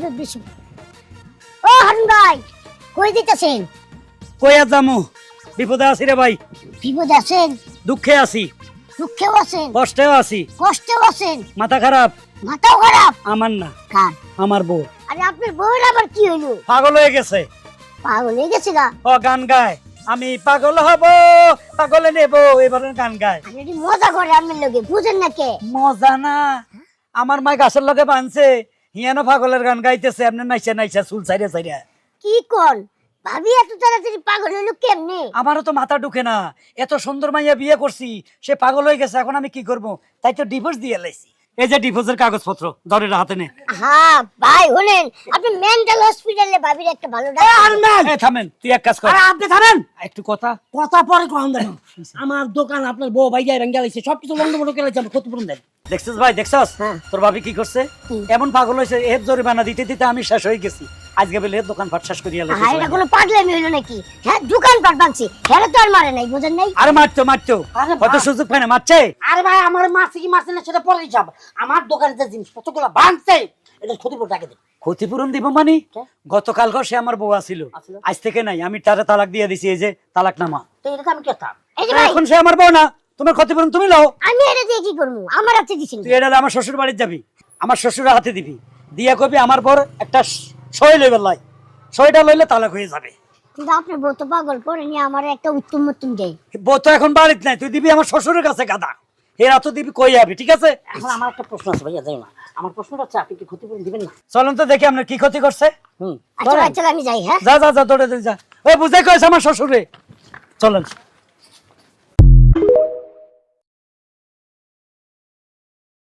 বিপদের বেশি। ও হারুন ভাই, কই দিতেছেন? কই আর যামু? বিপদে আছি রে ভাই। বিপদে আছেন? দুঃখে আছি, দুঃখেও আছেন, কষ্টেও আছি, কষ্টেও আছেন, মাথা খারাপ। মাথাও খারাপ? আমার না, কার? আমার বউ আরে আপনার বউয়ের আবার কি হইলো? পাগল হয়ে গেছে। পাগল হয়ে গেছে গা? ও গান গায়, আমি পাগল হব, পাগলে নেব, এবারে গান গায়। আপনি মজা করে আপনার লগে, বুঝেন না কে? মজা না, আমার মাই গাছের লগে বানছে, হিয়ানো পাগলের গান গাইতেছে, আপনি নাইচা নাইচা চুল ছাইরা ছাইরা। কি কোন? ভাবি এত তাড়াতাড়ি পাগল হইলো কেমনে? আমারও তো মাথা ঢুকে না, এত সুন্দর মাইয়া বিয়ে করছি, সে পাগল হয়ে গেছে, এখন আমি কি করব? তাই তো ডিভোর্স দিয়ে লাইছি। এই যে ডিভোর্সের কাগজপত্র ধরে হাতে নে। হ্যাঁ ভাই, শুনেন, আপনি মেন্টাল হসপিটালে ভাবির একটা ভালো এই থামেন, তুই এক কাজ কর। আরে আপনি থামেন, একটু কথা কথা পরে কম দেন। আমার দোকান আপনার বউ ভাই যাই ভেঙে গেছে, সবকিছু লন্ডন করে গেছে, আমার ক্ষতিপূরণ দেন। দেখছিস ভাই, দেখছস হ্যাঁ। তোর ভাবি কি করছে? এমন পাগল হয়েছে, এর জরিমানা দিতে দিতে আমি শেষ হয়ে গেছি। আজকে বেলে এর দোকান ফাট শেষ করিয়া হ্যাঁ, লাইছি। এটা কোনো পাগলামি হইলো নাকি? হ্যাঁ, দোকান পাট ভাঙছি, হ্যাঁ তো আর মারে নাই, বুঝেন নাই? আরে মারতো মারতো, আরে কত বাহ। সুযোগ পায় না, মারছে। আরে ভাই, আমার মারছে কি মারছে না সেটা পরে হিসাব। আমার দোকানে যে জিনিসপত্রগুলো ভাঙছে এটা ক্ষতিপূরণ টাকা দেন। ক্ষতিপূরণ দিব মানে? কে? গতকাল সে আমার বউ আছিল, আছিল? আজ থেকে নাই, আমি তারে তালাক দিয়ে দিছি, এই যে তালাকনামা। তো এটা তো আমি কেতাম। এই যে ভাই, এখন সে আমার বউ না, তোমার ক্ষতিপূরণ তুমি লও। আমি এটা দিয়ে কি করবো? আমার হাতে দিছেন। তুই এটা আমার শ্বশুর বাড়িতে যাবি, আমার শ্বশুরের হাতে দিবি, দিয়া কবি আমার বর একটা সই লইবে লাই, সইটা লইলে তালাক হয়ে যাবে। কিন্তু আপনার বউ তো পাগল করে নিয়ে আমার একটা উত্তম মতন দেয়। বউ তো এখন বাড়িতে নাই, তুই দিবি আমার শ্বশুরের কাছে গাদা, এরা তো দিবি কই যাবি, ঠিক আছে? এখন আমার একটা প্রশ্ন আছে ভাইয়া, যাই না, আমার প্রশ্নটা হচ্ছে আপনি কি ক্ষতিপূরণ দিবেন না? চলুন তো দেখি আপনার কি ক্ষতি করছে। হুম, আচ্ছা ভাই, চল আমি যাই। হ্যাঁ, যা যা যা, দৌড়ে দৌড়ে যা, ওই বুঝে কয়েছে আমার শ্বশুরে। চলেন।